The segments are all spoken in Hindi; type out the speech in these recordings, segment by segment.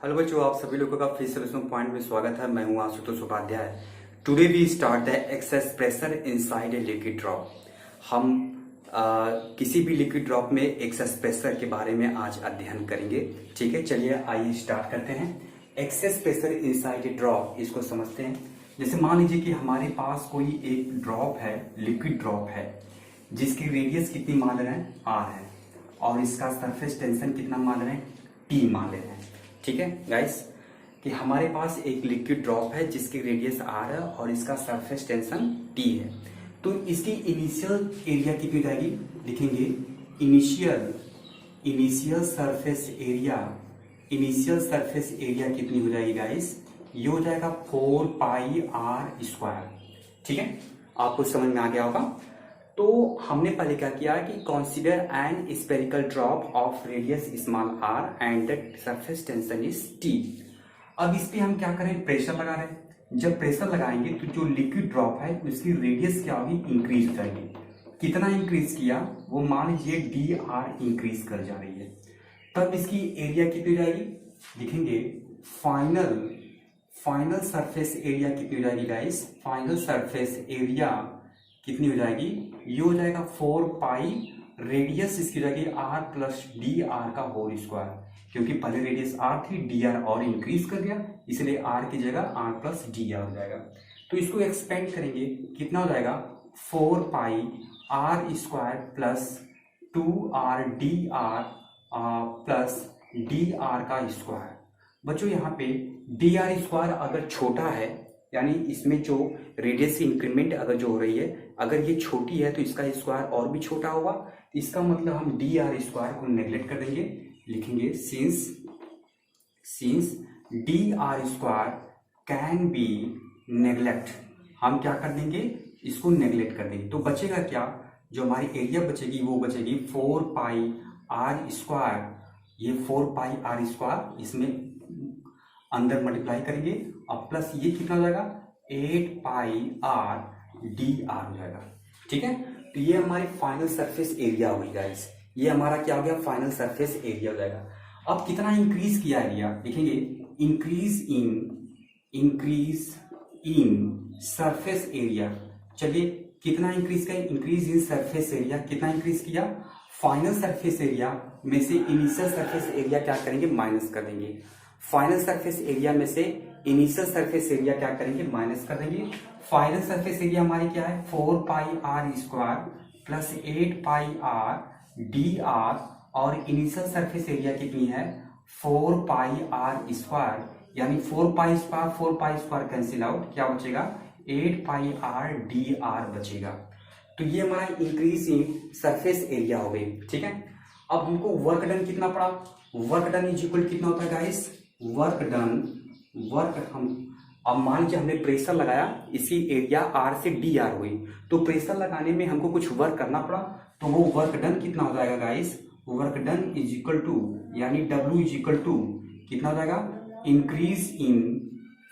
हेलो बच्चों, आप सभी लोगों का फिजिक्स पॉइंट में स्वागत है। मैं हूं Ashutosh Upadhyay. Today we start the excess pressure inside a liquid drop. हम किसी भी लिक्विड ड्रॉप में एक्सेस प्रेशर के बारे में आज अध्ययन करेंगे। ठीक है, चलिए आइए स्टार्ट करते हैं। एक्सेस प्रेशर इनसाइड ए ड्रॉप, इसको समझते हैं। जैसे मान लीजिए कि हमारे पास कोई एक ड्रॉप है, लिक्विड ड्रॉप है, जिसकी रेडियस कितनी मान रहे हैं, आर है, और इसका सरफेस टेंशन कितना मान रहे हैं, टी मान रहे हैं। ठीक है गाइस, कि हमारे पास एक लिक्विड ड्रॉप है जिसकी रेडियस आर है और इसका सरफेस टेंशन टी है। तो इसकी इनिशियल एरिया कितनी हो जाएगी, लिखेंगे इनिशियल सरफेस एरिया कितनी हो जाएगी गाइस, ये हो जाएगा 4 पाई आर स्क्वायर। ठीक है, आपको समझ में आ गया होगा। तो हमने पहले क्या किया कि consider an spherical drop of radius small R and the surface tension is T. अब इस पे हम क्या करें, प्रेशर लगा रहे हैं। जब प्रेशर लगाएंगे तो जो लिक्विड ड्रॉप है उसकी रेडियस क्या होगी, इंक्रीज हो जाएगी। कितना इंक्रीज किया, वो मान लीजिए डी आर इंक्रीज कर जा रही है। तब इसकी एरिया कितनी हो जाएगी, लिखेंगे फाइनल सरफेस एरिया कितनी हो जाएगी गाइस, फाइनल सरफेस एरिया कितनी हो जाएगी, ये हो जाएगा 4 पाई, रेडियस इसकी हो जाएगी आर प्लस डी आर का होल स्क्वायर। क्योंकि पहले रेडियस आर थी, डी आर और इंक्रीज कर दिया, इसलिए आर की जगह आर प्लस डी आर हो जाएगा। तो इसको एक्सपेंड करेंगे, कितना हो जाएगा 4 pi r square plus 2 r d r plus d r का स्क्वायर। बच्चों यहाँ पे डी आर स्क्वायर अगर छोटा है, यानी इसमें जो रेडियस इंक्रीमेंट अगर जो हो रही है, अगर ये छोटी है तो इसका स्क्वायर और भी छोटा होगा। तो इसका मतलब हम डी आर स्क्वायर को नेग्लेक्ट कर देंगे, लिखेंगे since D R square can be neglect, हम क्या कर देंगे, इसको नेग्लेक्ट कर देंगे। तो बचेगा क्या, जो हमारी एरिया बचेगी वो बचेगी 4 पाई आर स्क्वायर। ये 4 पाई आर स्क्वायर इसमें अंदर मल्टीप्लाई करेंगे और प्लस ये कितना हो जाएगा 8 पाई आर डी आर हो जाएगा। ठीक है, तो ये हमारी फाइनल सरफेस एरिया होगी गाइस। ये हमारा क्या हो गया, फाइनल सरफेस एरिया हो जाएगा। अब कितना इंक्रीज किया एरिया, देखेंगे इंक्रीज इन सरफेस एरिया। चलिए कितना इंक्रीज किया, इंक्रीज इन सरफेस एरिया कितना इंक्रीज किया, फाइनल सरफेस एरिया में से इनिशियल सरफेस एरिया क्या करेंगे, माइनस कर देंगे। फाइनल सरफेस एरिया में से इनिशियल सरफेस एरिया क्या करेंगे, माइनस कर देंगे। फाइनल सरफेस एरिया हमारी क्या है 4 pi r square plus 8 pi r d r, और इनिशियल सरफेस एरिया कितनी है 4 पाई आर स्क्वायर, यानी 4 पाई स्क्वायर कैंसिल आउट, क्या बचेगा 8 पाई आर डी आर बचेगा। तो ये हमारा इंक्रीज इन सरफेस एरिया हो गई। ठीक है, अब हमको वर्क डन कितना पड़ा, वर्क डन इज इक्वल कितना होता है गाइस, अब मान लीजिए हमने प्रेशर लगाया, इसी एरिया आर से डी आर हुई, तो प्रेशर लगाने में हमको कुछ वर्क करना पड़ा, तो वो वर्क डन कितना हो जाएगा guys, work done is equal to, यानी डब्ल्यू इज इक्वल टू कितना हो जाएगा, इंक्रीज इन,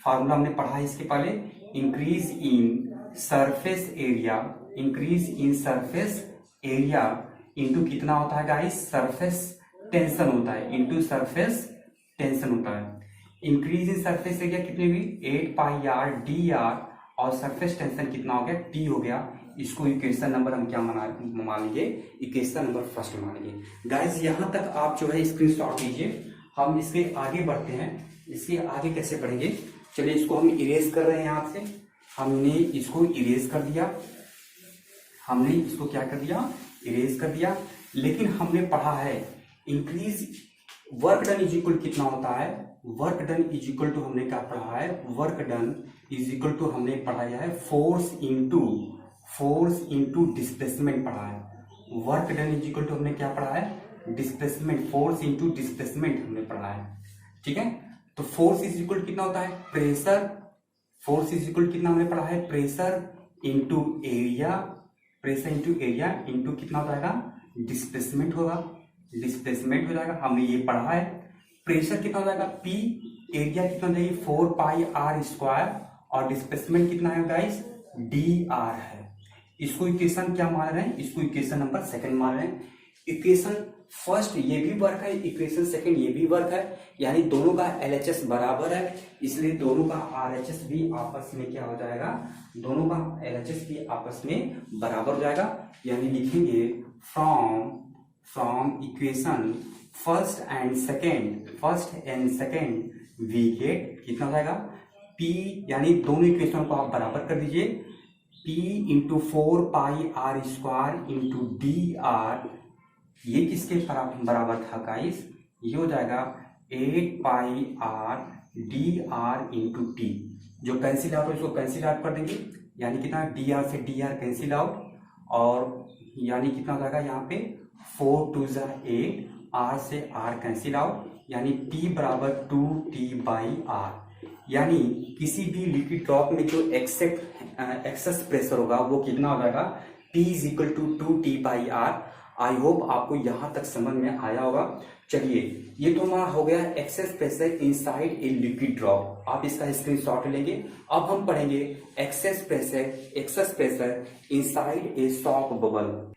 फार्मूला हमने पढ़ा है इसके पहले, increase in surface area into कितना होता है गाइस, सरफेस टेंशन होता है, इंटू सरफेस टेंशन होता है। इंक्रीज इन सरफेस एरिया कितनी हुई 8 पाई आर डी आर, और सरफेस टेंशन कितना हो गया, टी हो गया। इसको इक्वेशन नंबर हम क्या मान लीजिए, इक्वेशन नंबर फर्स्ट मान लीजिए। गाइस यहाँ तक आप जो है स्क्रीनशॉट लीजिए, हम इसके आगे बढ़ते हैं। इसके आगे कैसे बढ़ेंगे, चलिए इसको हम इरेज कर रहे हैं, यहाँ से हमने इसको इरेज कर दिया, हमने इसको क्या कर दिया, इरेज कर दिया। लेकिन हमने पढ़ा है increase work done is equal कितना होता है, work done is equal to हमने क्या पढ़ा है, work done is equal to हमने पढ़ाया है फोर्स इंटू डिस्प्लेसमेंट पढ़ा है। Work done is equal to हमने क्या पढ़ा है, डिस्प्लेसमेंट, फोर्स इंटू डिस्प्लेसमेंट हमने पढ़ा है। ठीक है, तो फोर्स इज इक्वल कितना होता है, प्रेशर, फोर्स इज इक्वल कितना हमने पढ़ा है, प्रेशर इंटू एरिया इंटू कितना हो जाएगा, डिस्प्लेसमेंट हो जाएगा, हमने ये पढ़ा है। प्रेशर कितना हो जाएगा P, एरिया कितना हो जाएगी 4 पाई आर स्क्वायर, और डिस्प्लेसमेंट कितना है गाइस, डी आर है। इसको इक्वेशन क्या मान रहे हैं, इसको इक्वेशन नंबर सेकंड मान रहे हैं। इक्वेशन फर्स्ट ये भी वर्क है, इक्वेशन सेकंड ये भी वर्क है, यानी दोनों का एलएचएस बराबर है, इसलिए दोनों का आरएचएस भी आपस में क्या हो जाएगा, दोनों का एलएचएस भी आपस में बराबर हो जाएगा। यानी लिखेंगे from equation first and second we get कितना हो जाएगा P, यानी दोनों इक्वेशन को आप बराबर कर दीजिए, P into 4πr² into dr, ये किसके बराबर था गाइस, ये हो जाएगा 8πr dr इंटू टी। जो कैंसिल आउट है इसको कैंसिल आउट कर देंगे, यानी कितना dr से dr कैंसिल आउट, और यानी कितना हो जाएगा यहाँ पे 4 2 8, r से r कैंसिल आउट, यानी t बराबर 2t/r। यानी किसी भी लिक्विड ड्रॉप में जो एक्सेस प्रेशर होगा वो कितना हो जाएगा, P is equal to 2t/r। I hope आपको यहां तक समझ में आया होगा। चलिए ये तो हमारा हो गया excess pressure inside a liquid drop, आप इसका स्क्रीनशॉट लेंगे। अब हम पढ़ेंगे excess pressure inside a soap bubble.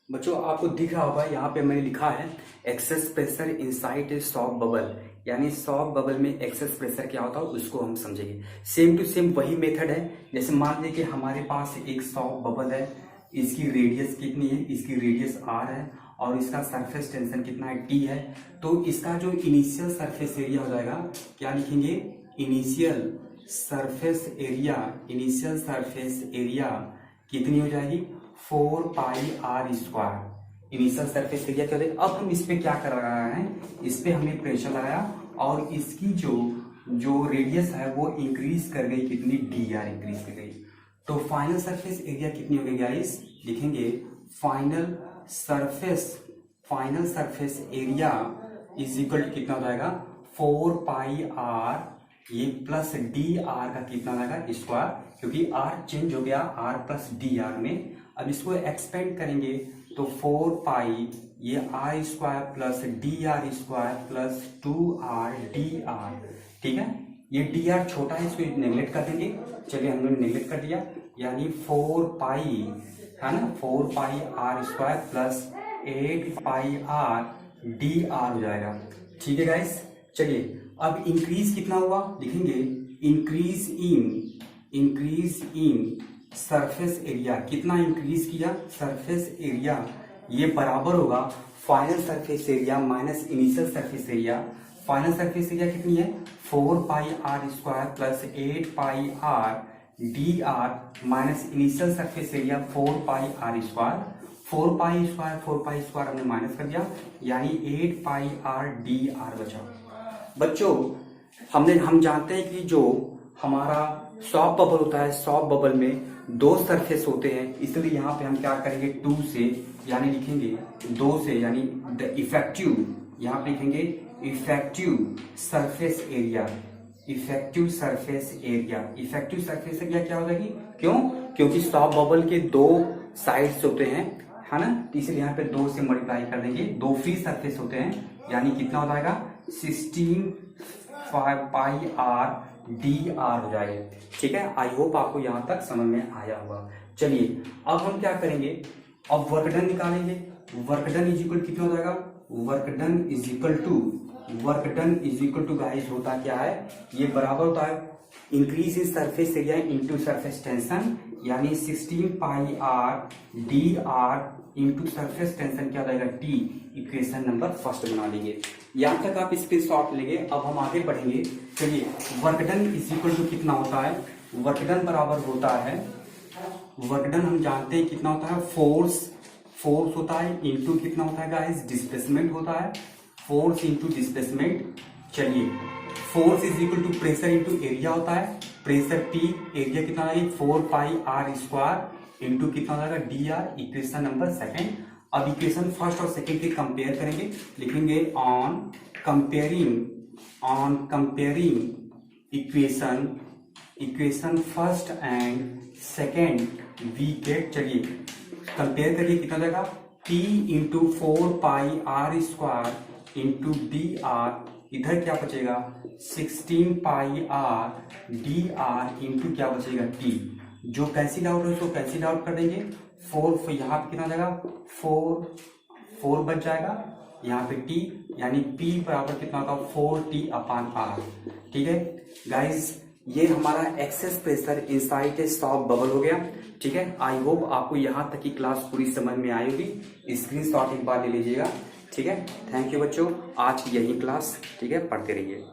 बच्चों आपको दिख रहा होगा यहाँ पे मैंने लिखा है excess pressure inside a soap bubble, यानी सॉक बबल में एक्सेस प्रेशर क्या होता है उसको हम समझेंगे। सेम टू सेम वही मेथड है। जैसे मान लीजिए कि हमारे पास एक सॉक बबल है, इसकी रेडियस कितनी है, इसकी रेडियस r है और इसका सरफेस टेंशन कितना है, t है। तो इसका जो इनिशियल सरफेस एरिया हो जाएगा, क्या लिखेंगे, इनिशियल सरफेस एरिया कितनी हो जाएगी, 4πr²। इनिशियल सरफेस एरिया क्या होगा। अब हम इस पे क्या कर रहे हैं, इस पे हमने प्रेशर लगाया और इसकी जो रेडियस है वो इंक्रीज कर गई, कितनी, dr इंक्रीज कर गई। तो फाइनल सरफेस एरिया कितनी हो गई गाइस, लिखेंगे final surface area is equal to कितना हो जाएगा, 4πr ये प्लस dr का कितना होगा स्क्वायर, क्योंकि r चेंज हो गया r प्लस dr में। अब इसको एक्सपेंड करेंगे तो 4π ये r² plus dr² plus 2r dr, ठीक है। ये dr छोटा है, इसको नेगलेक्ट कर देंगे। चलिए हमने नेगलेक्ट कर दिया, यानी 4π है ना, 4πr² प्लस 8πr dr हो जाएगा, ठीक है गाइस। चलिए अब इंक्रीज कितना हुआ, लिखेंगे इंक्रीज इन सरफेस एरिया, कितना इंक्रीज किया सरफेस एरिया, ये बराबर होगा final surface area minus initial surface area. Final surface area कितनी है, 4πr² plus 8πr dr minus initial surface area 4πr²। 4π² हमने माइनस कर दिया, यानी 8πr dr बचा। बच्चों हम जानते हैं कि जो हमारा सॉफ्ट बबल होता है, सॉफ्ट बबल में दो सरफेस होते हैं, इसलिए यहाँ पे हम क्या करेंगे 2 से, यानी लिखेंगे 2 से, यानी द इफेक्टिव, यहाँ पे लिखेंगे इफेक्टिव सरफेस एरिया क्या हो जाएगी, क्यों, क्योंकि सॉफ्ट बबल के 2 साइड्स होते हैं, है ना, इसलिए यहाँ पे 2 से मल्टीप्लाई कर देंगे, 2 फ्री सरफेस होते हैं, यानी कितना हो जाएगा 16πr dr हो जाएगा, ठीक है। आई होप आपको यहाँ तक समझ में आया होगा। चलिए अब हम क्या करेंगे, अब वर्क डन निकालेंगे। वर्क डन इज इक्वल कितना हो जाएगा, work done is equal to guys होता क्या है, ये बराबर होता है increase in surface area into surface tension, यानी 16πr dr into surface tension क्या हो जाएगा t। इक्वेशन नंबर फर्स्ट बना लेंगे, यहाँ तक आप स्क्रीनशॉट लेंगे। अब हम आगे बढ़ेंगे। चलिए work done is equal to कितना होता है, वर्क डन बराबर होता है, वर्क डन हम जानते हैं कितना होता है, फोर्स होता है इंटू कितना होता है गाइस, डिस्प्लेसमेंट होता है, फोर्स इंटू डिस्प्लेसमेंट। चलिए force is equal to pressure into area होता है, प्रेशर P, एरिया कितना है 4πr² इंटू कितना होगा dr, इक्वेशन नंबर सेकंड। अब इक्वेशन फर्स्ट और सेकंड के कंपेयर करेंगे, लिखेंगे on comparing equation first and second we get. चलिए कंपेयर करिए, कितना जाएगा P into 4πr² into dr, इधर क्या बचेगा 16πr dr इंटू क्या बचेगा t। जो कैंसिल आउट है उसको कैंसिल आउट कर देंगे, 4 यहाँ पे कितना जाएगा 4 बच जाएगा, यहाँ पे टी यानी पी बराबर कितना होगा 4T/R। ठीक है गाइज, ये हमारा एक्सेस प्रेशर इनसाइड ए सॉफ्ट बबल हो गया। ठीक है, आई होप आपको यहाँ तक की क्लास पूरी समझ में आई होगी। स्क्रीनशॉट एक बार ले लीजिएगा। ठीक है, थैंक यू बच्चों, आज की यही क्लास। ठीक है, पढ़ते रहिए।